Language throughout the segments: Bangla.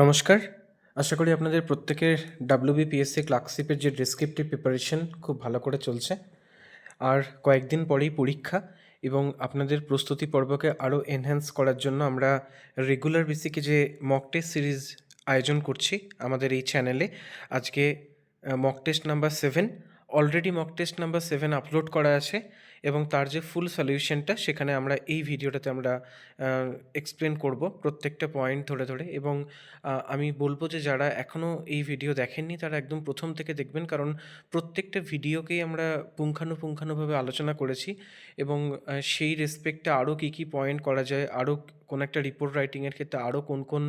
নমস্কার। আশা করি আপনাদের প্রত্যেকের WBPSC ক্লার্কশিপের যে ডেসক্রিপটিভ প্রিপারেশন খুব ভালো করে চলছে। আর কয়েকদিন পরেই পরীক্ষা এবং আপনাদের প্রস্তুতি পর্বকে আরও এনহ্যান্স করার জন্য আমরা রেগুলার বেসিকে যে মক টেস্ট সিরিজ আয়োজন করছি আমাদের এই চ্যানেলে। আজকে mock test number 7, already mock test number 7 upload করা আছে এবং তার যে ফুল সলিউশনটা সেখানে আমরা এই ভিডিওটাতে আমরা এক্সপ্লেন করব প্রত্যেকটা পয়েন্ট ধরে ধরে। এবং আমি বলবো যে যারা এখনও এই ভিডিও দেখেননি তারা একদম প্রথম থেকে দেখবেন, কারণ প্রত্যেকটা ভিডিওকেই আমরা পুঙ্খানুপুঙ্খানুভাবে আলোচনা করেছি এবং সেই রেসপেক্টে আরও কী কী পয়েন্ট করা যায়, আরও কোনো একটা রিপোর্ট রাইটিংয়ের ক্ষেত্রে আরও কোন কোন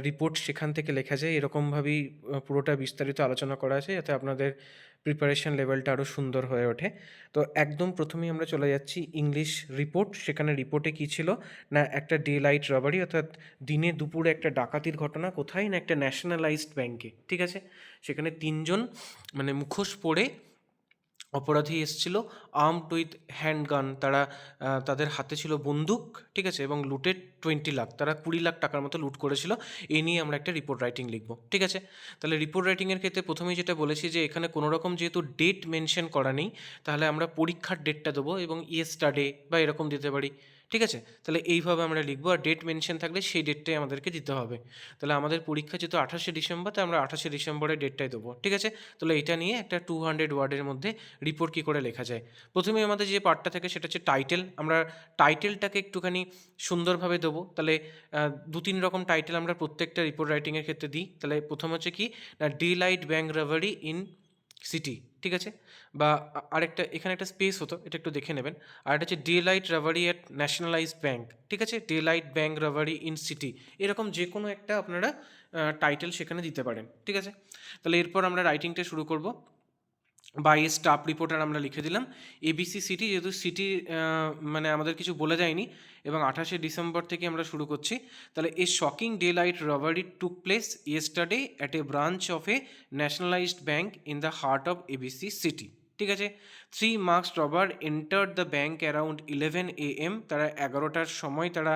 রিপোর্ট সেখান থেকে লেখা যায়, এরকমভাবেই পুরোটা বিস্তারিত আলোচনা করা আছে যাতে আপনাদের প্রিপারেশন লেভেলটা আরও সুন্দর হয়ে ওঠে। তো একদম প্রথমেই আমরা চলে যাচ্ছি ইংলিশ রিপোর্ট। সেখানে রিপোর্টে কী ছিল না, একটা ডে লাইট রবারি অর্থাৎ দিনে দুপুরে একটা ডাকাতির ঘটনা, কোথায় না একটা ন্যাশনালাইজড ব্যাংকে। ঠিক আছে, সেখানে 3জন মানে মুখোশ পরে অপরাধী এসেছিল, আর্মড উইথ হ্যান্ডগান। তারা তাদের হাতে ছিল বন্দুক, ঠিক আছে, এবং লুটেড 20 লাখ, তারা 20 লাখ টাকার মতো লুট করেছিল। এই নিয়ে আমরা একটা রিপোর্ট রাইটিং লিখব। ঠিক আছে, তাহলে রিপোর্ট রাইটিংয়ের ক্ষেত্রে প্রথমেই যেটা বলেছি যে এখানে কোনো রকম যেহেতু ডেট মেনশন করা নেই, তাহলে আমরা পরীক্ষার ডেটটা দেবো এবং ইয়েস্টারডে বা এরকম দিতে পারি। ঠিক আছে, তাহলে এইভাবে আমরা লিখবো, আর ডেট মেনশন থাকলে সেই ডেটটাই আমাদেরকে দিতে হবে। তাহলে আমাদের পরীক্ষা যেহেতু 28শে ডিসেম্বর, তাই আমরা 28শে ডিসেম্বরের ডেটটাই দেবো। ঠিক আছে, তাহলে এটা নিয়ে একটা 200 ওয়ার্ডের মধ্যে রিপোর্ট কী করে লেখা যায়। প্রথমে আমাদের যে পার্টটা থাকে সেটা হচ্ছে টাইটেল। আমরা টাইটেলটাকে একটুখানি সুন্দরভাবে দেবো। তাহলে 2-3 রকম টাইটেল আমরা প্রত্যেকটা রিপোর্ট রাইটিংয়ের ক্ষেত্রে দিই। তাহলে প্রথম হচ্ছে কি না, day light bank robbery in city. ঠিক আছে, বা আরেকটা এখানে একটা স্পেস হতো, এটা একটু দেখে নেবেন। আর এটা হচ্ছে daylight robbery at nationalised bank. ঠিক আছে, daylight bank robbery in city, এরকম যে কোনো একটা আপনারা টাইটেল সেখানে দিতে পারেন। ঠিক আছে, তাহলে এরপর আমরা রাইটিংটা শুরু করব। বাই স্টাফ রিপোর্টার আমরা লিখে দিলাম এবিসি সিটি, যেহেতু সিটি মানে আমাদের কিছু বলে যায়নি এবং 28শে ডিসেম্বর থেকে আমরা শুরু করছি। তাহলে a shocking daylight robbery took place yesterday at a branch of a nationalised bank in the heart of ABC city. ঠিক আছে, 3 masked robber entered the bank around 11 AM, তারা 11টার সময় তারা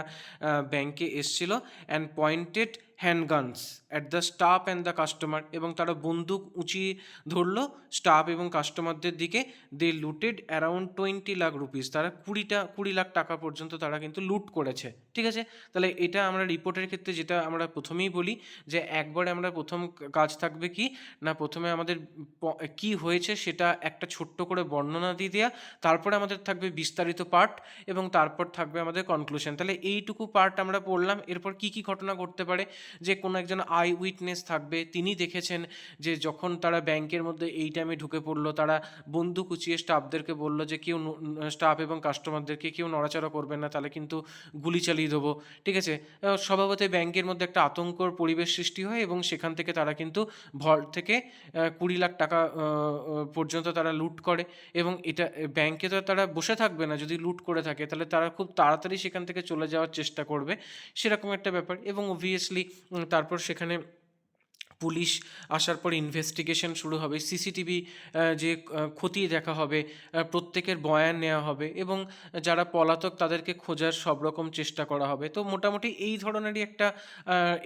ব্যাংকে এসছিল, and pointed handguns at the staff and the customer, এবং তারা বন্দুক উঁচিয়ে ধরলো স্টাফ এবং কাস্টমারদের দিকে। They looted around 20 lakh rupees, তারা 20 লাখ টাকা পর্যন্ত তারা কিন্তু লুট করেছে। ঠিক আছে, তাহলে এটা আমরা রিপোর্টের ক্ষেত্রে যেটা আমরা প্রথমেই বলি যে একবারে আমরা প্রথম কাজ থাকবে কি না, প্রথমে আমাদের কি হয়েছে সেটা একটা ছোট্ট করে বর্ণনা দিয়ে দেওয়া, তারপরে আমাদের থাকবে বিস্তারিত পার্ট এবং তারপর থাকবে আমাদের কনক্লুশন। তাহলে এইটুকু পার্ট আমরা পড়লাম। এরপর কি কি ঘটনা ঘটতে পারে, যে কোনো একজন আই উইটনেস থাকবে, তিনি দেখেছেন যে যখন তারা ব্যাংকের মধ্যে এই টাইমে ঢুকে পড়লো, তারা বন্দুক উঁচিয়ে স্টাফদেরকে বললো যে কেউ স্টাফ এবং কাস্টমারদেরকে কেউ নড়াচড়া করবেন না, তাহলে কিন্তু গুলি চালিয়ে দেবো। ঠিক আছে, স্বভাবতই ব্যাংকের মধ্যে একটা আতঙ্কর পরিবেশ সৃষ্টি হয় এবং সেখান থেকে তারা কিন্তু ভল্ট থেকে 20 লাখ টাকা পর্যন্ত তারা লুট করে। এবং এটা ব্যাংকে তো তারা বসে থাকবে না, যদি লুট করে থাকে তাহলে তারা খুব তাড়াতাড়ি সেখান থেকে চলে যাওয়ার চেষ্টা করবে, সেরকম একটা ব্যাপার। এবং অবভিয়াসলি তারপর সেখানে পুলিশ আসার পর ইনভেস্টিগেশন শুরু হবে, সিসিটিভি যে খতিয়ে দেখা হবে, প্রত্যেকের বয়ান নেওয়া হবে এবং যারা পলাতক তাদেরকে খোঁজার সব রকম চেষ্টা করা হবে। তো মোটামুটি এই ধরনেরই একটা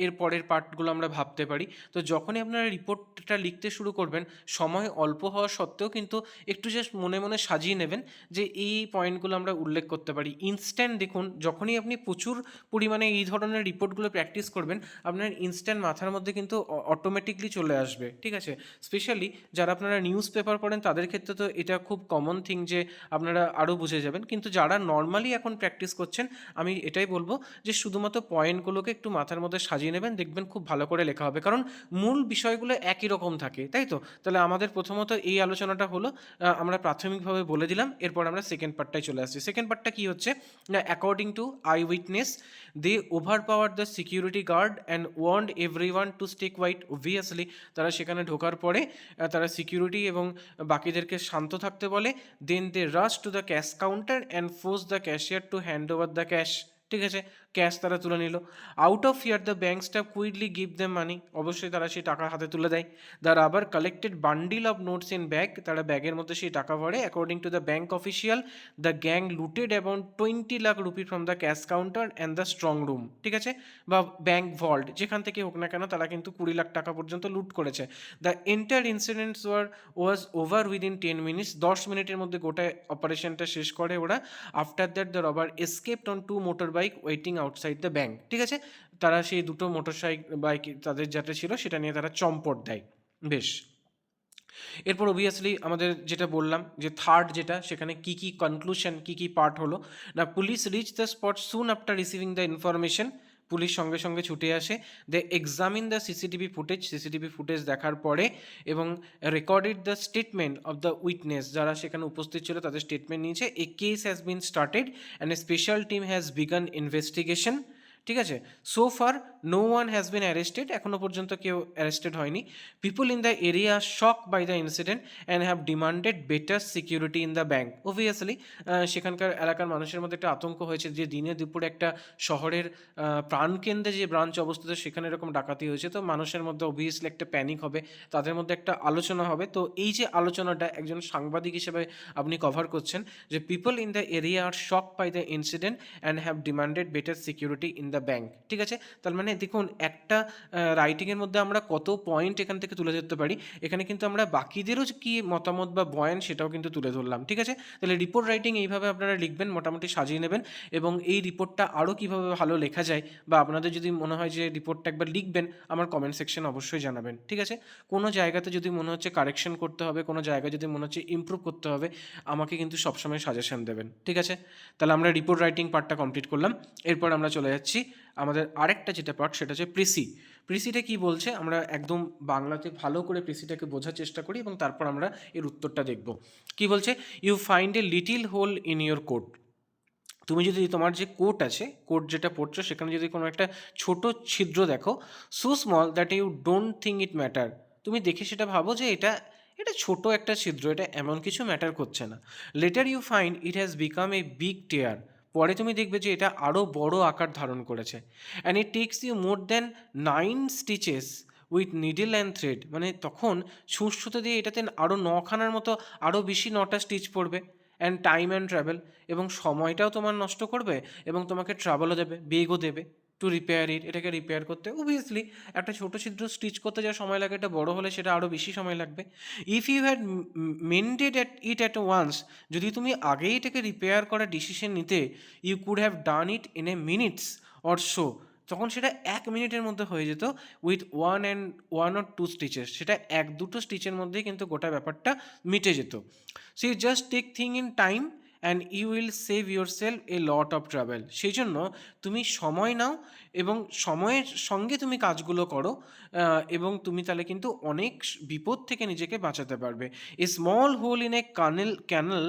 এর পরের পার্টগুলো আমরা ভাবতে পারি। তো যখনই আপনারা রিপোর্টটা লিখতে শুরু করবেন, সময় অল্প হওয়া সত্ত্বেও কিন্তু একটু জাস্ট মনে মনে সাজিয়ে নেবেন যে এই পয়েন্টগুলো আমরা উল্লেখ করতে পারি। ইনস্ট্যান্ট দেখুন, যখনই আপনি প্রচুর পরিমাণে এই ধরনের রিপোর্টগুলো প্র্যাকটিস করবেন, আপনার ইনস্ট্যান্ট মাথার মধ্যে কিন্তু অটোমেটিকলি চলে আসবে। ঠিক আছে, স্পেশালি যারা আপনারা নিউজ পেপার পড়েন তাদের ক্ষেত্রে তো এটা খুব কমন থিং যে আপনারা আরও বুঝে যাবেন, কিন্তু যারা নর্মালি এখন প্র্যাকটিস করছেন আমি এটাই বলবো যে শুধুমাত্র পয়েন্টগুলোকে একটু মাথার মধ্যে সাজিয়ে নেবেন, দেখবেন খুব ভালো করে লেখা হবে, কারণ মূল বিষয়গুলো একই রকম থাকে, তাই তো। তাহলে আমাদের প্রথমত এই আলোচনাটা হলো, আমরা প্রাথমিকভাবে বলে দিলাম, এরপর আমরা সেকেন্ড পার্টটায় চলে আসছি। সেকেন্ড পার্টটা কী হচ্ছে না, according to eyewitness they overpower the security guard and warned everyone to stay quiet. Obviously তারা সেখানে ঢোকার পরে তারা সিকিউরিটি এবং বাকিদেরকে শান্ত থাকতে বলে। Then they rush to the cash counter and force the cashier to hand over the cash. ঠিক আছে, ক্যাশ তারা তুলে নিল। Out of fear the bank staff quickly give them money, অবশ্যই তারা সেই টাকা হাতে তুলে দেয়। The robber collected bundle of notes in bag, তারা ব্যাগের মধ্যে সেই টাকা ভরে। According to the bank official, the gang looted about 20 lakh rupee from the cash counter and the strong room, ঠিক আছে, বা ব্যাঙ্ক ভল্ট, যেখান থেকে হোক না কেন তারা কিন্তু 20 লাখ টাকা পর্যন্ত লুট করেছে। The entire incidents was over within 10 minutes, 10 মিনিটের মধ্যে গোটা অপারেশনটা শেষ করে ওরা। After that the rubber escaped on 2 motor bike waiting outside the bank, ঠিক আছে, তারা সেই দুটো মোটর বাইক তাদের যেটা ছিল সেটা নিয়ে তারা চম্পট দেয়। বেশ, এরপর অবভিয়াসলি আমাদের যেটা বললাম যে থার্ড যেটা, সেখানে কি কি কনক্লুশন, কি কি পার্ট হলো না, police reach the spot soon after receiving the information, police সঙ্গে সঙ্গে ছুটে আসে। They examine the CCTV footage, CCTV footage দেখার পরে এবং recorded the statement of the witness, যারা সেখানে উপস্থিত ছিল তাদের স্টেটমেন্ট নিয়েছে। A case has been started and a special team has begun investigation, ঠিক আছে। So far no one has been arrested, এখনও পর্যন্ত কেউ অ্যারেস্টেড হয়নি। People in the area shock by the incident and have demanded better security in the bank. Obviously সেখানকার এলাকার মানুষের মধ্যে একটা আতঙ্ক হয়েছে যে দিনে দুপুরে একটা শহরের প্রাণকেন্দ্রে যে ব্রাঞ্চ অবস্থিত সেখানে এরকম ডাকাতি হয়েছে, তো মানুষের মধ্যে অবভিয়াসলি একটা প্যানিক হবে, তাদের মধ্যে একটা আলোচনা হবে। তো এই যে আলোচনাটা একজন সাংবাদিক হিসেবে আপনি কভার করছেন যে people in the area are shock by the incident and have demanded better security in the bank, ঠিক আছে। তার মানে দেখুন একটা রাইটিংয়ের মধ্যে আমরা কত পয়েন্ট এখান থেকে তুলে ধরতে পারি, এখানে কিন্তু আমরা বাকিদেরও কি মতামত বা বয়ান সেটাও কিন্তু তুলে ধরলাম, ঠিক আছে। তাহলে রিপোর্ট রাইটিং এইভাবে আপনারা লিখবেন, মোটামুটি সাজিয়ে নেবেন, এবং এই রিপোর্টটা আরও কীভাবে ভালো লেখা যায় বা আপনাদের যদি মনে হয় যে রিপোর্টটা একবার লিখবেন, আমার কমেন্ট সেকশন অবশ্যই জানাবেন, ঠিক আছে। কোনো জায়গাতে যদি মনে হচ্ছে কারেকশন করতে হবে, কোনো জায়গায় যদি মনে হচ্ছে ইমপ্রুভ করতে হবে, আমাকে কিন্তু সবসময় সাজেশন দেবেন, ঠিক আছে। তাহলে আমরা রিপোর্ট রাইটিং পার্টটা কমপ্লিট করলাম। এরপর আমরা চলে যাচ্ছি আমাদের আরেকটা যেটা পার্ট, সেটা হচ্ছে প্রিসি। প্রিসিটা কি বলছে আমরা একদম বাংলাতে ভালো করে প্রিসিটাকে বোঝার চেষ্টা করি এবং তারপর আমরা এর উত্তরটা দেখব। কি বলছে, you find a little hole in your coat, তুমি যদি তোমার যে কোট আছে, কোট যেটা পড়ছো সেখানে যদি কোনো একটা ছোট ছিদ্র দেখো, so small that you don't think it matter, তুমি দেখে সেটা ভাবো যে এটা এটা ছোট একটা ছিদ্র, এটা এমন কিছু ম্যাটার করছে না। Later you find it has become a big tear, পরে তুমি দেখবে যে এটা আরও বড় আকার ধারণ করেছে। And it takes you more than 9 stitches with needle and thread, মানে তখন ছুঁচতে দিয়ে এটাতে আরও 9খানার মতো আরও বেশি 9টা স্টিচ পড়বে। অ্যান্ড টাইম অ্যান্ড ট্রাভেল, এবং সময়টাও তোমার নষ্ট করবে এবং তোমাকে ট্রাভেলও দেবে, বেগও দেবে টু রিপেয়ার ইট, এটাকে রিপেয়ার করতে। অবভিয়াসলি একটা ছোটো ছিদ্র স্টিচ করতে যা সময় লাগে, এটা বড় হলে সেটা আরও বেশি সময় লাগবে। If you had mended it at once, যদি তুমি আগেই এটাকে রিপেয়ার করার ডিসিশন নিতে, you could have done it in a minutes or so, তখন সেটা 1 মিনিটের মধ্যে হয়ে যেত। উইথ 1 or 2 স্টিচেস, সেটা 1-2 স্টিচের মধ্যেই কিন্তু গোটা ব্যাপারটা মিটে যেত। So you just take thing in time and you will save yourself a lot of travel, সেই জন্য তুমি সময় নাও এবং সময়ের সঙ্গে তুমি কাজগুলো করো, এবং তুমি তাহলে কিন্তু অনেক বিপদ থেকে নিজেকে বাঁচাতে পারবে। A small hole in a ক্যানেল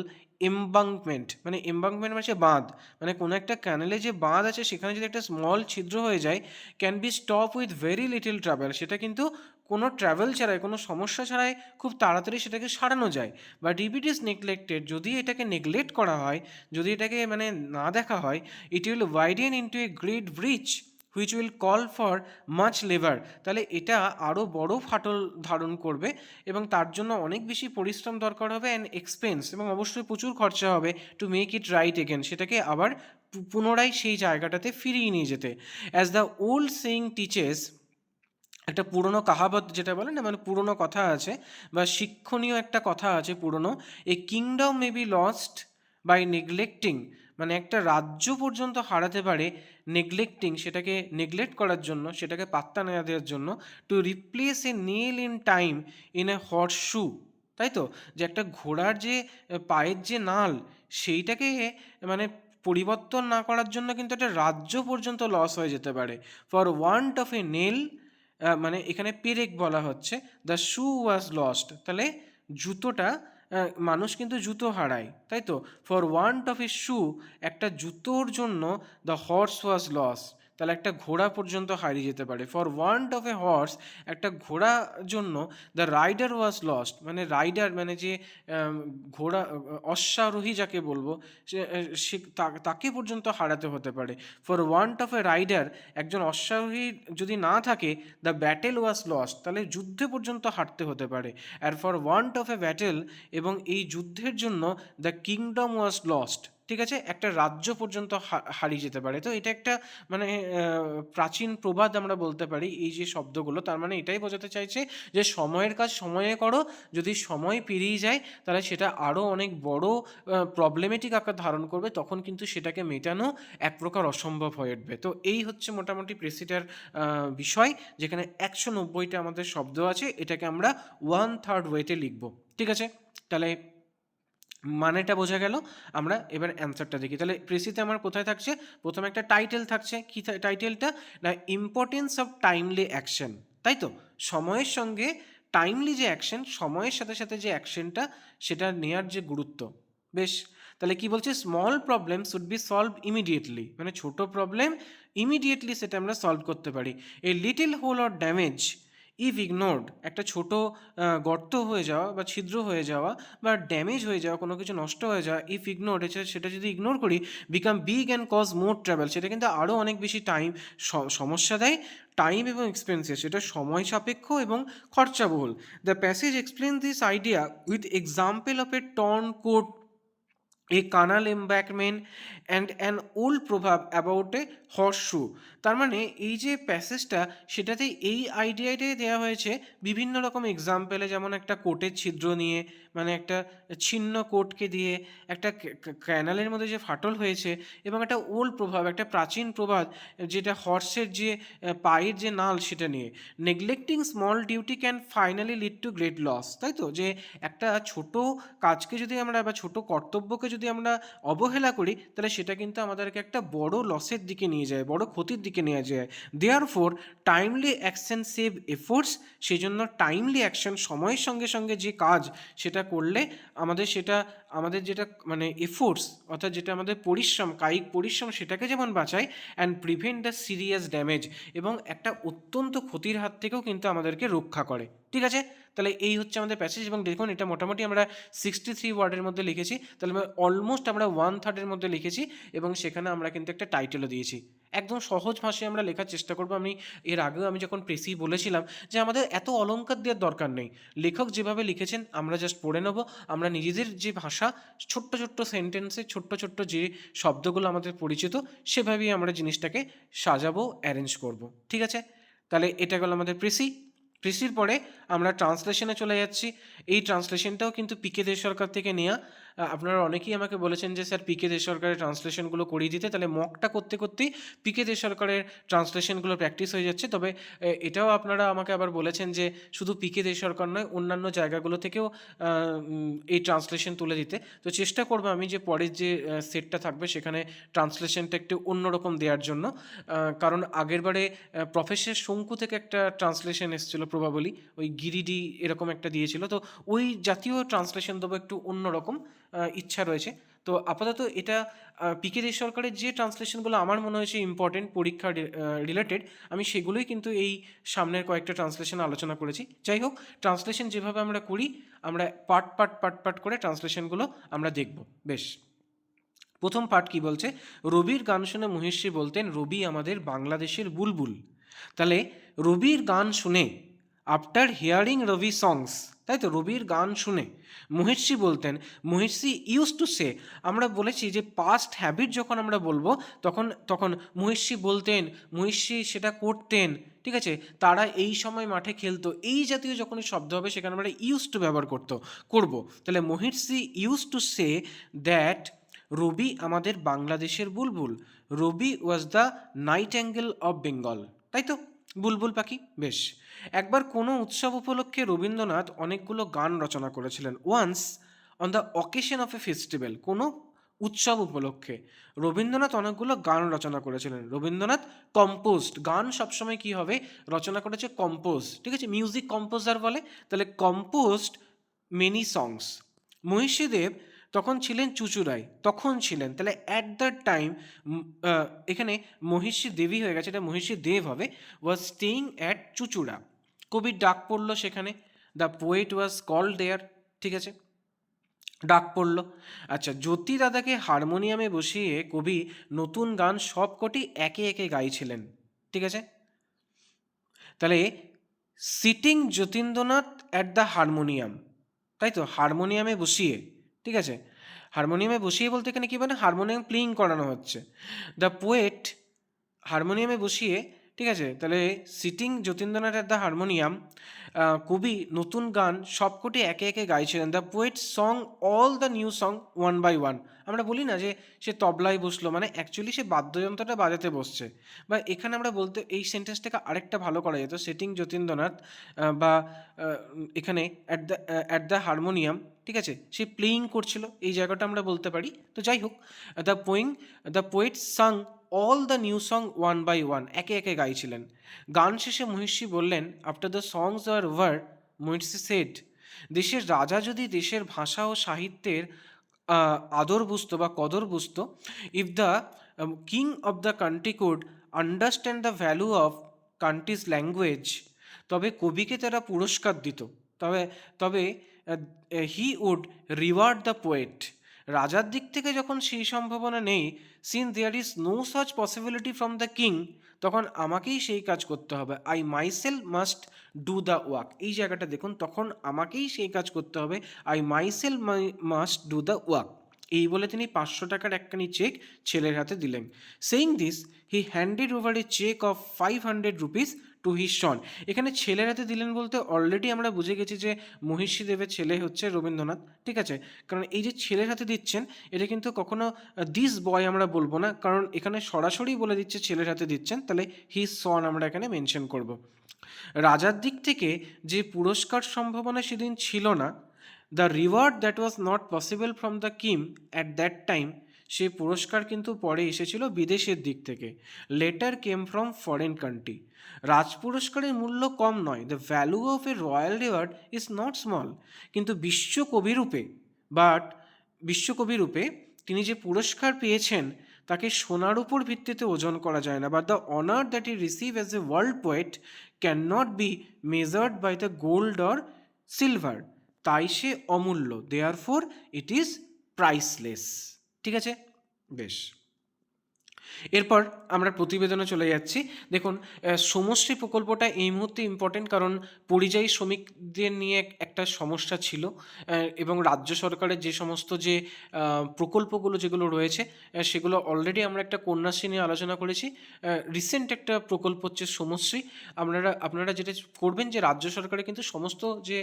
এমবাঙ্কমেন্ট, মানে এমবাঙ্কমেন্ট মানে বাঁধ, মানে কোনো একটা ক্যানেলে যে বাঁধ আছে সেখানে যদি একটা স্মল ছিদ্র হয়ে যায়, can be stop with very little travel, সেটা কিন্তু কোনো ট্রাভেল ছাড়াই, কোনো সমস্যা ছাড়াই খুব তাড়াতাড়ি সেটাকে সারানো যায়। But if it is neglected, যদি এটাকে নেগলেক্ট করা হয়, যদি এটাকে মানে না দেখা হয়, it will widen into a great breach which will call for much labour, তাহলে এটা আরও বড় ফাটল ধারণ করবে এবং তার জন্য অনেক বেশি পরিশ্রম দরকার হবে অ্যান্ড এক্সপেন্স, এবং অবশ্যই প্রচুর খরচা হবে to make it right again, সেটাকে আবার পুনরায় সেই জায়গাটাতে ফিরিয়ে নিয়ে যেতে। As the old saying teaches, একটা পুরনো কাহাবত যেটা বলে না, মানে পুরনো কথা আছে বা শিক্ষণীয় একটা কথা আছে পুরনো, a kingdom may be lost by neglecting, মানে একটা রাজ্য পর্যন্ত হারাতে পারে নেগলেক্টিং, সেটাকে নেগলেক্ট করার জন্য, সেটাকে পাত্তা না দেওয়ার জন্য, to replace a nail in time in a horse shoe, তাই তো, যে একটা ঘোড়ার যে পায়ের যে নাল সেইটাকে মানে পরিবর্তন না করার জন্য কিন্তু একটা রাজ্য পর্যন্ত লস হয়ে যেতে পারে। For want of A nail, মানে এখানে পেরেক বলা হচ্ছে, দ্য শু ওয়াজ লস্ট, তাহলে জুতোটা, মানুষ কিন্তু জুতো হারায়, তাই তো, ফর ওয়ান্ট অফ এ শু, একটা জুতোর জন্য দ্য হর্স ওয়াজ লস, তাহলে একটা ঘোড়া পর্যন্ত হারিয়ে যেতে পারে। For want of A horse, একটা ঘোড়া জন্য দ্য রাইডার ওয়াজ লস্ট, মানে রাইডার মানে যে ঘোড়া অশ্বারোহী যাকে বলবো, তাকে পর্যন্ত হারাতে হতে পারে। For want of a rider, একজন অশ্বারোহী যদি না থাকে, দ্য ব্যাটেল ওয়াজ লস্ট, তাহলে যুদ্ধে পর্যন্ত হারতে হতে পারে। আর for want of a battle, এবং এই যুদ্ধের জন্য দ্য কিংডম ওয়াজ লস্ট, ঠিক আছে, একটা রাজ্য পর্যন্ত হারিয়ে যেতে পারে। তো এটা একটা মানে প্রাচীন প্রবাদ আমরা বলতে পারি এই যে শব্দগুলো, তার মানে এটাই বোঝাতে চাইছে যে সময়ের কাজ সময়ে করো, যদি সময় পেরিয়ে যায় তাহলে সেটা আরও অনেক বড় প্রবলেমেটিক আকার ধারণ করবে, তখন কিন্তু সেটাকে মেটানো এক প্রকার অসম্ভব হয়ে উঠবে। তো এই হচ্ছে মোটামুটি প্রেসিডার বিষয়, যেখানে 190টা আমাদের শব্দ আছে, এটাকে আমরা 1/3 ওয়েতে লিখব, ঠিক আছে। তাহলে মানেটা বোঝা গেল। আমরা এবার অ্যান্সারটা দেখি। তাহলে প্রেসিতে আমার কোথায় থাকছে, প্রথমে একটা টাইটেল থাকছে, কি টাইটেলটা, না ইম্পর্টেন্স অফ টাইমলি অ্যাকশন, তাই তো, সময়ের সঙ্গে টাইমলি যে অ্যাকশন, সময়ের সাথে সাথে যে অ্যাকশনটা, সেটা নেওয়ার যে গুরুত্ব। বেশ, তাহলে কি বলছে, small problem should be solve immediately, মানে ছোট প্রবলেম ইমিডিয়েটলি সেটা আমরা সলভ করতে পারি। A little hole or damage if ignored, একটা ছোট গর্ত হয়ে যাওয়া বা ছিদ্র হয়ে যাওয়া বা ড্যামেজ হয়ে যাওয়া, কোনো কিছু নষ্ট হয়ে যাওয়া, ইফ ইগনোরড, সেটা যদি ইগনোর করি, become big and cause more travel, সেটা কিন্তু আরও অনেক বেশি টাইম সমস্যা দেয়, টাইম এবং এক্সপেন্সেস, সেটা সময় সাপেক্ষ এবং খরচাবহুল। The passage explain this idea with example of a torn coat, a canal embankment and an old proverb about a horse shoe. তার মানে এই যে প্যাসেজটা, সেটাতে এই আইডিয়াটাই দেওয়া হয়েছে বিভিন্ন রকম এক্সাম্পলে, যেমন একটা কোটের ছিদ্র নিয়ে, মানে একটা ছিন্ন কোটকে দিয়ে, একটা ক্যানালের মধ্যে যে ফাটল হয়েছে, এবং একটা ওল্ড প্রভাব, একটা প্রাচীন প্রবাদ, যেটা হর্সের যে পায়ের যে নাল, সেটা নিয়ে। Neglecting small duty can finally lead to great loss, তাই তো, যে একটা ছোট কাজকে যদি আমরা, বা ছোট কর্তব্যকে যদি আমরা অবহেলা করি, তাহলে সেটা কিন্তু আমাদেরকে একটা বড় লসের দিকে নিয়ে যায়, বড় ক্ষতির দিকে নিয়ে যায়। Therefore timely action save efforts, সেই জন্য টাইমলি অ্যাকশন, সময়ের সঙ্গে সঙ্গে যে কাজ, সেটা করলে আমাদের যেটা মানে এফোর্টস, অর্থাৎ যেটা আমাদের পরিশ্রম, কায়িক পরিশ্রম, সেটাকে যেমন বাঁচায়, and prevent the serious damage, এবং একটা অত্যন্ত ক্ষতির হাত থেকেও কিন্তু আমাদেরকে রক্ষা করে, ঠিক আছে। তাহলে এই হচ্ছে আমাদের প্যাসেজ, এবং দেখুন এটা মোটামুটি আমরা 63 ওয়ার্ডের মধ্যে লিখেছি, তাহলে অলমোস্ট আমরা 1/3 মধ্যে লিখেছি, এবং সেখানে আমরা কিন্তু একটা টাইটেলও দিয়েছি। একদম সহজ ভাষায় আমরা লেখার চেষ্টা করবো। এর আগেও আমি যখন প্রেসি বলেছিলাম যে আমাদের এত অলংকার দেওয়ার দরকার নেই, লেখক যেভাবে লিখেছেন আমরা জাস্ট পড়ে নেবো, আমরা নিজেদের যে ভাষা, ছোট্ট ছোট্ট সেন্টেন্সে ছোট্ট ছোট্ট যে শব্দগুলো আমাদের পরিচিত, সেভাবেই আমরা জিনিসটাকে সাজাবো, অ্যারেঞ্জ করব, ঠিক আছে। তাহলে এটা গেল আমাদের প্রেসির পরে আমরা ট্রান্সলেশনে চলে যাচ্ছি। এই ট্রান্সলেশনটাও কিন্তু পিকে দে সরকার থেকে নেওয়া। আপনারা অনেকেই আমাকে বলেছেন যে স্যার পিকে দে সরকারের ট্রান্সলেশনগুলো করিয়ে দিতে, তাহলে মকটা করতে করতেই পিকে দে সরকারের ট্রান্সলেশনগুলো প্র্যাকটিস হয়ে যাচ্ছে। তবে এটাও আপনারা আমাকে আবার বলেছেন যে শুধু পিকে দে সরকার নয়, অন্যান্য জায়গাগুলো থেকেও এই ট্রান্সলেশন তুলে দিতে। তো চেষ্টা করবো আমি যে পরের যে সেটটা থাকবে সেখানে ট্রান্সলেশনটা একটু অন্যরকম দেওয়ার জন্য, কারণ আগেরবারে প্রফেসর শঙ্কু থেকে একটা ট্রান্সলেশন এসেছিল প্রবাবলি, ওই গিরিডি এরকম একটা দিয়েছিল, তো ওই জাতীয় ট্রান্সলেশন দেবো, একটু অন্যরকম ইচ্ছা রয়েছে। তো আপাতত এটা পিকে দে সরকারের যে ট্রান্সলেশনগুলো আমার মনে হয়েছে ইম্পর্টেন্ট, পরীক্ষা রিলেটেড, আমি সেগুলোই কিন্তু এই সামনের কয়েকটা ট্রান্সলেশন আলোচনা করেছি। যাই হোক, ট্রান্সলেশন যেভাবে আমরা করি, আমরা পার্ট করে ট্রান্সলেশনগুলো আমরা দেখব। বেশ, প্রথম পার্ট কি বলছে, রবির গান শুনে মহিষী বলতেন, রবি আমাদের বাংলাদেশের বুলবুল। তাহলে রবির গান শুনে, আফটার হিয়ারিং রবি সংস, তাই তো, রবির গান শুনে মহিষী বলতেন, মহিষী ইউজ টু সে, আমরা বলেছি যে পাস্ট হ্যাবিট যখন আমরা বলবো, তখন মহিষী বলতেন, মহিষী সেটা করতেন, ঠিক আছে, তারা এই সময় মাঠে খেলতো, এই জাতীয় যখনই শব্দ হবে সেখানে আমরা ইউজ টু ব্যবহার করবো। তাহলে Maharshi use to say that Rabi আমাদের বাংলাদেশের বুলবুল, Rabi was the nightingale of Bengal, তাই তো, বুলবুল পাখি। বেশ, একবার কোনো উৎসব উপলক্ষে রবীন্দ্রনাথ অনেকগুলো গান রচনা করেছিলেন। Once on the occasion of a festival, কোনো উৎসব উপলক্ষে রবীন্দ্রনাথ অনেকগুলো গান রচনা করেছিলেন। রবীন্দ্রনাথ কম্পোজড, গান সবসময় কি হবে, রচনা করেছে কম্পোজ, ঠিক আছে, মিউজিক কম্পোজার বলে, তাহলে কম্পোজড মেনি সংস। মহিষীদেব তখন ছিলেন চুঁচুড়ায়, তখন ছিলেন, তাহলে অ্যাট দ্যাট টাইম এখানে মহিষী দেবী হয়ে গেছে, এটা মহিষী দেব হবে, ওয়াজ স্টেইং অ্যাট চুঁচুড়া। কবির ডাক পড়লো সেখানে, দ্য পোয়েট ওয়াজ কল্ড দেয়ার, ঠিক আছে, ডাক পড়ল। আচ্ছা, জ্যোতি দাদাকে হারমোনিয়ামে বসিয়ে কবি নতুন গান সবকটি একে একে গাইছিলেন, ঠিক আছে। তাহলে sitting Jatindranath at the harmonium, তাই তো, হারমোনিয়ামে বসিয়ে, ঠিক আছে, হারমোনিয়ামে বসিয়ে বলতে এখানে কী মানে হারমোনিয়াম প্লেইং করানো হচ্ছে। দ্য পোয়েট হারমোনিয়ামে বসিয়ে, ঠিক আছে, তাহলে sitting Jatindranath at the harmonium, কবি নতুন গান সবকটি একে একে গাইছিলেন। The poet song all the new song one by one. আমরা বলি না যে সে তবলায় বসলো, মানে অ্যাকচুয়ালি সে বাদ্যযন্ত্রটা বাজাতে বসছে। বা এখানে আমরা বলতে এই সেন্টেন্সটাকে আরেকটা ভালো করা যেত, সিটিং যতীন্দ্রনাথ বা এখানে অ্যাট দ্য হারমোনিয়াম, ঠিক আছে, সে প্লেয়িং করছিল, এই জায়গাটা আমরা বলতে পারি। তো যাই হোক, the poet sang all the new song one by one, একে একে গাইছিলেন। গান শেষে মহিষী বললেন, after the songs are over, Maharshi said, দেশের রাজা যদি দেশের ভাষা ও সাহিত্যের আদর বুঝতো বা কদর বুঝতো, if the king of the country could understand the value of country's language, তবে কবিকে তারা পুরস্কার দিত, তবে তবে he would reward the poet. রাজার দিক থেকে যখন সেই সম্ভাবনা নেই, since there is no such possibility from the king, তখন আমাকেই সেই কাজ করতে হবে। I myself must do the work, এই জায়গাটা দেখুন, তখন আমাকেই সেই কাজ করতে হবে, I myself must do the work. এই বলে তিনি 500 টাকার একখানি চেক ছেলের হাতে দিলেন। Saying this he handed over a cheque of 500 rupees to his son. এখানে ছেলের হাতে দিলেন বলতে অলরেডি আমরা বুঝে গেছি যে মহিষী দেবের ছেলে হচ্ছে রবীন্দ্রনাথ, ঠিক আছে। কারণ এই যে ছেলের হাতে দিচ্ছেন, এটা কিন্তু কখনো দিস বয় আমরা বলবো না, কারণ এখানে সরাসরি বলে দিচ্ছে ছেলের হাতে দিচ্ছেন, তাহলে হিজ সন আমরা এখানে মেনশন করব। রাজার দিক থেকে যে পুরস্কার সম্ভাবনা সেদিন ছিল না, the reward that was not possible from the king at that time, সেই পুরস্কার কিন্তু পরে এসেছিল বিদেশের দিক থেকে, later came from foreign country. রাজ পুরস্কারের মূল্য কম নয়, the value of a royal reward is not small, কিন্তু বিশ্বকবিরূপে তিনি যে পুরস্কার পেয়েছেন তাকে সোনার উপর ভিত্তিতে ওজন করা যায় না, but the honour that I receive as a world poet cannot be measured by the gold or silver, তাই সে অমূল্য, therefore it is priceless, ঠিক আছে। বেশ, এরপর আমরা প্রতিবেদনে চলে যাচ্ছি। দেখুন, সমষ্টি প্রকল্পটা এই মুহূর্তে ইম্পর্টেন্ট, কারণ পরিযায়ী শ্রমিকদের নিয়ে একটা সমস্যা ছিল, এবং রাজ্য সরকারের যে সমস্ত যে প্রকল্পগুলো যেগুলো রয়েছে, সেগুলো অলরেডি আমরা একটা কন্যাশ্রী নিয়ে আলোচনা করেছি। রিসেন্ট একটা প্রকল্প হচ্ছে সমশ্রী। আপনারা যেটা করবেন যে রাজ্য সরকারের কিন্তু সমস্ত যে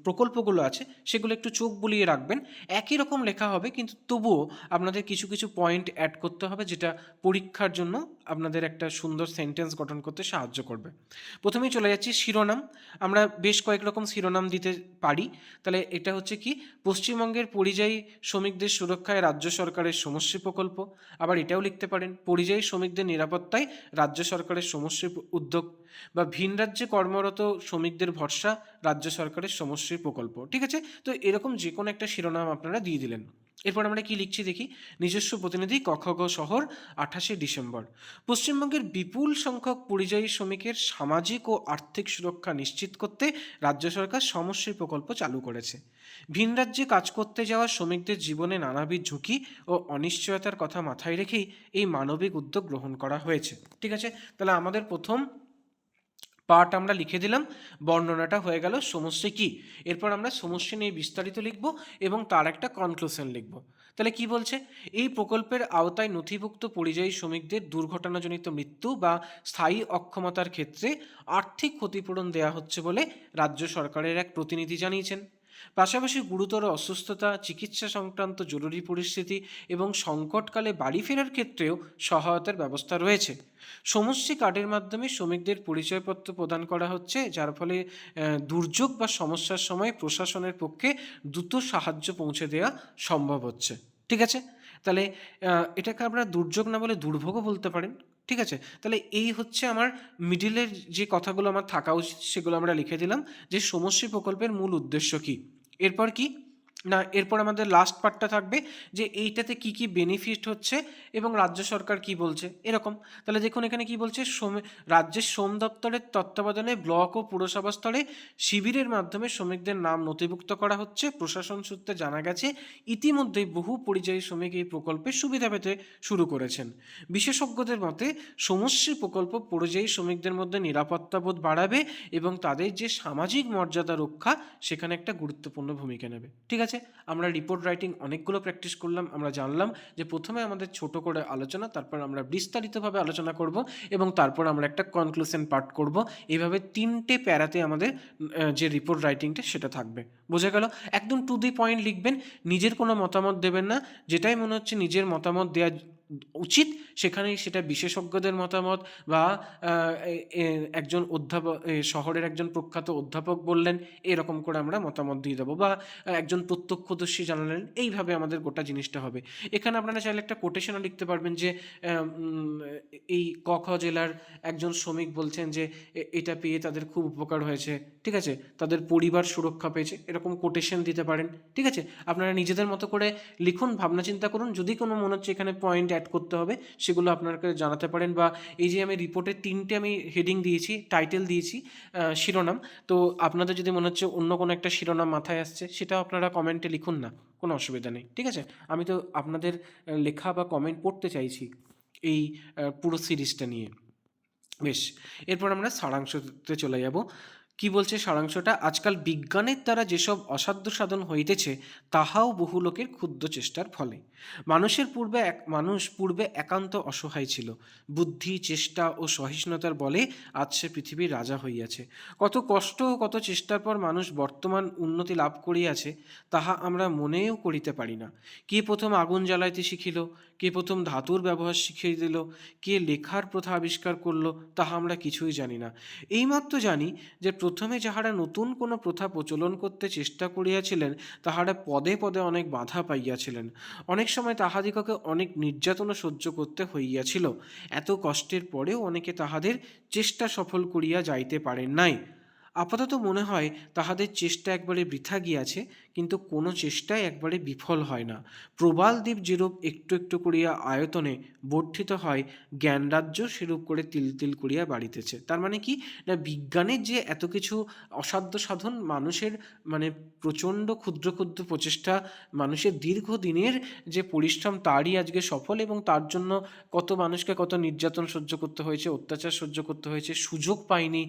প্রকল্পগুলো আছে সেগুলো একটু চোখ বুলিয়ে রাখবেন। একই রকম লেখা হবে, কিন্তু তবুও আপনাদের কিছু কিছু পয়েন্ট অ্যাড করতে হবে, যেটা পরীক্ষার জন্য আপনাদের একটা সুন্দর সেন্টেন্স গঠন করতে সাহায্য করবে। প্রথমেই চলে যাচ্ছি শিরোনাম। আমরা বেশ কয়েক রকম শিরোনাম দিতে পারি। তাহলে এটা হচ্ছে কি, পশ্চিমবঙ্গের পরিযায়ী শ্রমিকদের সুরক্ষায় রাজ্য সরকারের সমষ্টি প্রকল্প। আবার এটাও লিখতে পারেন, পরিযায়ী শ্রমিকদের নিরাপত্তায় রাজ্য সরকারের সমষ্টি উদ্যোগ, বা ভিন রাজ্যে কর্মরত শ্রমিকদের ভরসা রাজ্য সরকারের সমষ্টি প্রকল্প, ঠিক আছে। তো এরকম যে কোনো একটা শিরোনাম আপনারা দিয়ে দিলেন। এরপর আমরা কি লিখছি দেখি, নিজস্ব প্রতিনিধি কখগ শহর 28শে ডিসেম্বর। পশ্চিমবঙ্গের বিপুল সংখ্যক পরিযায়ী শ্রমিকের সামাজিক ও আর্থিক সুরক্ষা নিশ্চিত করতে রাজ্য সরকার সমষ্টি প্রকল্প চালু করেছে। ভিন রাজ্যে কাজ করতে যাওয়া শ্রমিকদের জীবনে নানাবিধ ঝুঁকি ও অনিশ্চয়তার কথা মাথায় রেখেই এই মানবিক উদ্যোগ গ্রহণ করা হয়েছে, ঠিক আছে। তাহলে আমাদের প্রথম পার্ট আমরা লিখে দিলাম, বর্ণনাটা হয়ে গেল সমষ্টি কি। এরপর আমরা সমষ্টি নিয়ে বিস্তারিত লিখব এবং তার একটা কনক্লুশন লিখব। তাহলে কি বলছে, এই প্রকল্পের আওতায় নথিভুক্ত পরিযায়ী শ্রমিকদের দুর্ঘটনাজনিত মৃত্যু বা স্থায়ী অক্ষমতার ক্ষেত্রে আর্থিক ক্ষতিপূরণ দেওয়া হচ্ছে বলে রাজ্য সরকারের এক প্রতিনিধি জানিয়েছেন। পাশাপাশি গুরুতর অসুস্থতা, চিকিৎসা সংক্রান্ত জরুরি পরিস্থিতি এবং সংকটকালে বাড়ি ফেরার ক্ষেত্রেও সহায়তার ব্যবস্থা রয়েছে। সমষ্টি কার্ডের মাধ্যমে শ্রমিকদের পরিচয়পত্র প্রদান করা হচ্ছে, যার ফলে দুর্যোগ বা সমস্যার সময় প্রশাসনের পক্ষে দ্রুত সাহায্য পৌঁছে দেওয়া সম্ভব হচ্ছে, ঠিক আছে। তাহলে এটাকে আমরা দুর্যোগ না বলে দুর্ভোগও বলতে পারেন, ঠিক আছে। তাহলে এই হচ্ছে আমার মিডিলের যে কথাগুলো আমার থাকা উচিত সেগুলো আমরা লিখে দিলাম, যে সমষ্টি প্রকল্পের মূল উদ্দেশ্য কী। এরপর কি, না এরপর আমাদের লাস্ট পার্টটা থাকবে যে এইটাতে কি কি বেনিফিট হচ্ছে এবং রাজ্য সরকার কি বলছে এরকম। তাহলে দেখুন এখানে কি বলছে, রাজ্যের শ্রম দপ্তরের তত্ত্বাবধানে ব্লক ও পুরসভা স্তরে শিবিরের মাধ্যমে শ্রমিকদের নাম নথিভুক্ত করা হচ্ছে। প্রশাসন সূত্রে জানা গেছে ইতিমধ্যেই বহু পরিযায়ী শ্রমিক এই প্রকল্পের সুবিধা পেতে শুরু করেছেন। বিশেষজ্ঞদের মতে সমষ্টি প্রকল্প পরিযায়ী শ্রমিকদের মধ্যে নিরাপত্তাবোধ বাড়াবে এবং তাদের যে সামাজিক মর্যাদা রক্ষা সেখানে একটা গুরুত্বপূর্ণ ভূমিকা নেবে। ঠিক আছে, আমরা রিপোর্ট রাইটিং অনেকগুলো প্র্যাকটিস করলাম। আমরা জানলাম যে প্রথমে আমাদের ছোট করে আলোচনা, তারপর আমরা বিস্তারিতভাবে আলোচনা করব এবং তারপর আমরা একটা কনক্লুশন পার্ট করব। এইভাবে 3টে প্যারাতে আমাদের যে রিপোর্ট রাইটিংটা সেটা থাকবে। বোঝা গেল? একদম টু দি পয়েন্ট লিখবেন, নিজের কোনো মতামত দেবেন না। যেটাই মনে হচ্ছে নিজের মতামত দেওয়া উচিত সেখানেই সেটা বিশেষজ্ঞদের মতামত বা একজন অধ্যাপক, শহরের একজন প্রখ্যাত অধ্যাপক বললেন, এরকম করে আমরা মতামত দিয়ে দেবো, বা একজন প্রত্যক্ষদর্শী জানালেন, এইভাবে আমাদের গোটা জিনিসটা হবে। এখানে আপনারা চাইলে একটা কোটেশনও লিখতে পারবেন যে এই ক খ জেলার একজন শ্রমিক বলছেন যে এটা পেয়ে তাদের খুব উপকার হয়েছে, ঠিক আছে, তাদের পরিবার সুরক্ষা পেয়েছে, এরকম কোটেশন দিতে পারেন। ঠিক আছে, আপনারা নিজেদের মতো করে লিখুন, ভাবনা চিন্তা করুন। যদি কোনো মনে হচ্ছে এখানে পয়েন্ট অ্যাড করতে হবে সেগুলো আপনাকে জানাতে পারেন। বা এই যে আমি রিপোর্টের 3টে আমি হেডিং দিয়েছি, টাইটেল দিয়েছি, শিরোনাম, তো আপনাদের যদি মনে হচ্ছে অন্য কোনো একটা শিরোনাম মাথায় আসছে সেটাও আপনারা কমেন্টে লিখুন না, কোনো অসুবিধা নেই। ঠিক আছে, আমি তো আপনাদের লেখা বা কমেন্ট পড়তে চাইছি এই পুরো সিরিজটা নিয়ে। বেশ, এরপর আমরা সারাংশতে চলে যাব। কি বলছে সারাংশটা? আজকাল বিজ্ঞানের দ্বারা যেসব অসাধ্য সাধন হইতেছে তাহাও বহু লোকের ক্ষুদ্র চেষ্টার ফলে। মানুষ পূর্বে একান্ত অসহায় ছিল, বুদ্ধি, চেষ্টা ও সহিষ্ণুতার বলে আজ সে পৃথিবীর রাজা হইয়াছে। কত কষ্ট ও কত চেষ্টার পর মানুষ বর্তমান উন্নতি লাভ করিয়াছে তাহা আমরা মনেও করিতে পারি না। কে প্রথম আগুন জ্বালাইতে শিখিল, কে প্রথম ধাতুর ব্যবহার শিখিয়ে দিল, কে লেখার প্রথা আবিষ্কার করলো, তাহা আমরা কিছুই জানি না। এইমাত্র জানি যে প্রথমে যাহারা নতুন কোনো প্রথা প্রচলন করতে চেষ্টা করিয়াছিলেন তাহারা পদে পদে অনেক বাধা পাইয়াছিলেন। অনেক সময় তাহাদিগকে অনেক নির্যাতনও সহ্য করতে হইয়াছিল। এত কষ্টের পরেও অনেকে তাহাদের চেষ্টা সফল করিয়া যাইতে পারেন নাই। আপাতত মনে হয় তাহাদের চেষ্টা একবারে বৃথা গিয়াছে, কিন্তু কোনো চেষ্টাই একবারে বিফল হয় না। প্রবাল দ্বীপ যেরূপ একটু একটু করিয়া আয়তনে বর্ধিত হয়, জ্ঞানরাজ্য সেরূপ করে তিল তিল করিয়া বাড়িতেছে। তার মানে কি না, বিজ্ঞানের যে এত কিছু অসাধ্য সাধন, মানুষের মানে প্রচণ্ড ক্ষুদ্র ক্ষুদ্র প্রচেষ্টা, মানুষের দীর্ঘদিনের যে পরিশ্রম, তারই আজকে সফল। এবং তার জন্য কত মানুষকে কত নির্যাতন সহ্য করতে হয়েছে, অত্যাচার সহ্য করতে হয়েছে, সুযোগ পায়নি,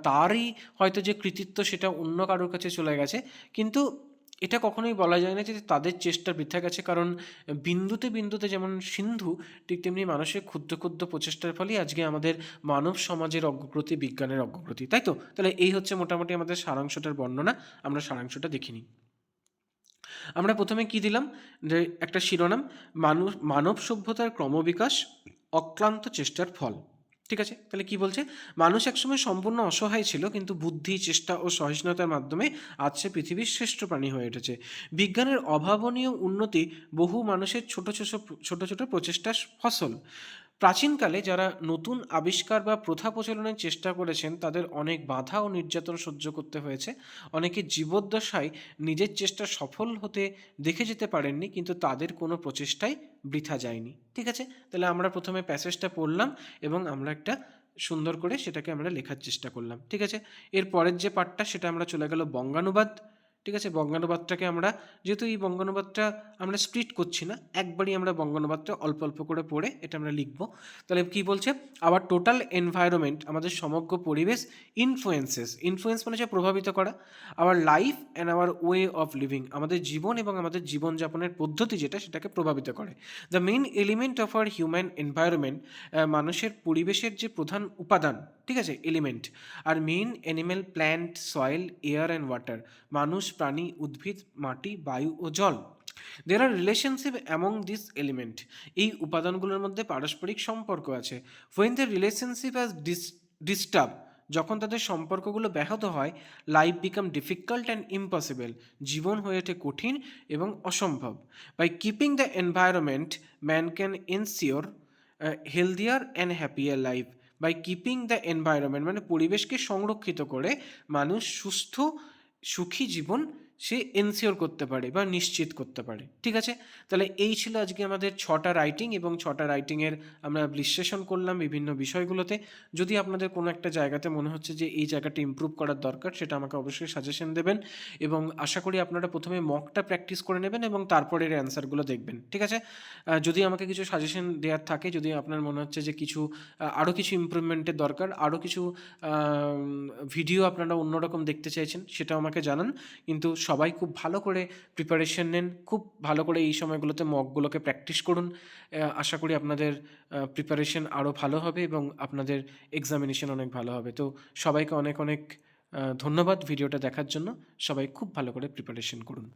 তারই হয়তো যে কৃতিত্ব সেটা অন্য কারোর কাছে চলে গেছে। কিন্তু এটা কখনোই বলা যায় না যে তাদের চেষ্টা বৃথা গেছে, কারণ বিন্দুতে বিন্দুতে যেমন সিন্ধু, ঠিক তেমনি মানুষের ক্ষুদ্র ক্ষুদ্র প্রচেষ্টার ফলেই আজকে আমাদের মানব সমাজের অগ্রগতি, বিজ্ঞানের অগ্রগতি। তাই তো? তাহলে এই হচ্ছে মোটামুটি আমাদের সারাংশটার বর্ণনা। আমরা সারাংশটা দেখিনি। আমরা প্রথমে কি দিলাম, যে একটা শিরোনাম, মানব সভ্যতার ক্রমবিকাশ অক্লান্ত চেষ্টার ফল। ঠিক আছে, তাহলে কি বলছে? মানুষ একসময় সম্পূর্ণ অসহায় ছিল, কিন্তু বুদ্ধি, চেষ্টা ও সহিষ্ণুতার মাধ্যমে আজ সে পৃথিবীর শ্রেষ্ঠ প্রাণী হয়ে উঠেছে। বিজ্ঞানের অভাবনীয় উন্নতি বহু মানুষের ছোট ছোট ছোট ছোট প্রচেষ্টার ফসল। প্রাচীনকালে যারা নতুন আবিষ্কার বা প্রথা প্রচলনের চেষ্টা করেছেন তাদের অনেক বাধা ও নির্যাতন সহ্য করতে হয়েছে। অনেকে জীবদ্দশায় নিজের চেষ্টা সফল হতে দেখে যেতে পারেননি, কিন্তু তাদের কোনো প্রচেষ্টাই বৃথা যায়নি। ঠিক আছে, তাহলে আমরা প্রথমে প্যাসেজটা পড়লাম এবং আমরা একটা সুন্দর করে সেটাকে আমরা লেখার চেষ্টা করলাম। ঠিক আছে, এর পরের যে পার্টটা সেটা আমরা চলে গেল বঙ্গানুবাদ। ঠিক আছে, বঙ্গানুবাদটাকে আমরা, যেহেতু এই বঙ্গানুবাদটা আমরা স্প্লিট করছি না, একবারই আমরা বঙ্গানুবাদটা অল্প অল্প করে পড়ে এটা আমরা লিখব। তাহলে কি বলছে? আওয়ার টোটাল এনভায়রনমেন্ট, আমাদের সমগ্র পরিবেশ, ইনফ্লুয়েন্স মানে হচ্ছে প্রভাবিত করা, our life and our way of living, আমাদের জীবন এবং আমাদের জীবনযাপনের পদ্ধতি যেটা সেটাকে প্রভাবিত করে। The main element of our human environment, মানুষের পরিবেশের যে প্রধান উপাদান, ঠিক আছে, এলিমেন্ট, আর main animal, plant, soil, air and water, মানুষ, প্রাণী, উদ্ভিদ, মাটি, বায়ু ও জল। There are relationship among this element, এই উপাদানগুলোর মধ্যে পারস্পরিক সম্পর্ক আছে। When the relationship has disturb, যখন তাদের সম্পর্কগুলো ব্যাহত হয়, life become difficult and impossible, জীবন হয়ে ওঠে কঠিন এবং অসম্ভব। By keeping the environment man can ensure healthier and happier life. By keeping the environment মানে পরিবেশকে সংরক্ষিত করে মানুষ সুস্থ সুখী জীবন সে এনশিওর করতে পারে বা নিশ্চিত করতে পারে। ঠিক আছে? তাহলে এই ছিল আজকে আমাদের 6টা রাইটিং এবং 6টা রাইটিংয়ের আমরা বিশ্লেষণ করলাম বিভিন্ন বিষয়গুলোতে। যদি আপনাদের কোনো একটা জায়গাতে মনে হচ্ছে যে এই জায়গাটা ইমপ্রুভ করার দরকার, সেটা আমাকে অবশ্যই সাজেশন দেবেন এবং আশা করি আপনারা প্রথমে মকটা প্র্যাকটিস করে নেবেন এবং তারপরে এর অ্যান্সারগুলো দেখবেন। ঠিক আছে? যদি আমাকে কিছু সাজেশন দেওয়ার থাকে, যদি আপনার মনে হচ্ছে যে কিছু আরও কিছু ইমপ্রুভমেন্টের দরকার, আরও কিছু ভিডিও আপনারা অন্যরকম দেখতে চাইছেন, সেটাও আমাকে জানান। কিন্তু সবাই খুব ভালো করে প্রিপারেশন নেন, খুব ভালো করে এই সময়গুলোতে মকগুলোকে প্র্যাকটিস করুন। আশা করি আপনাদের প্রিপারেশন আরও ভালো হবে এবং আপনাদের এক্সামিনেশন অনেক ভালো হবে। তো সবাইকে অনেক অনেক ধন্যবাদ ভিডিওটা দেখার জন্য। সবাই খুব ভালো করে প্রিপারেশন করুন।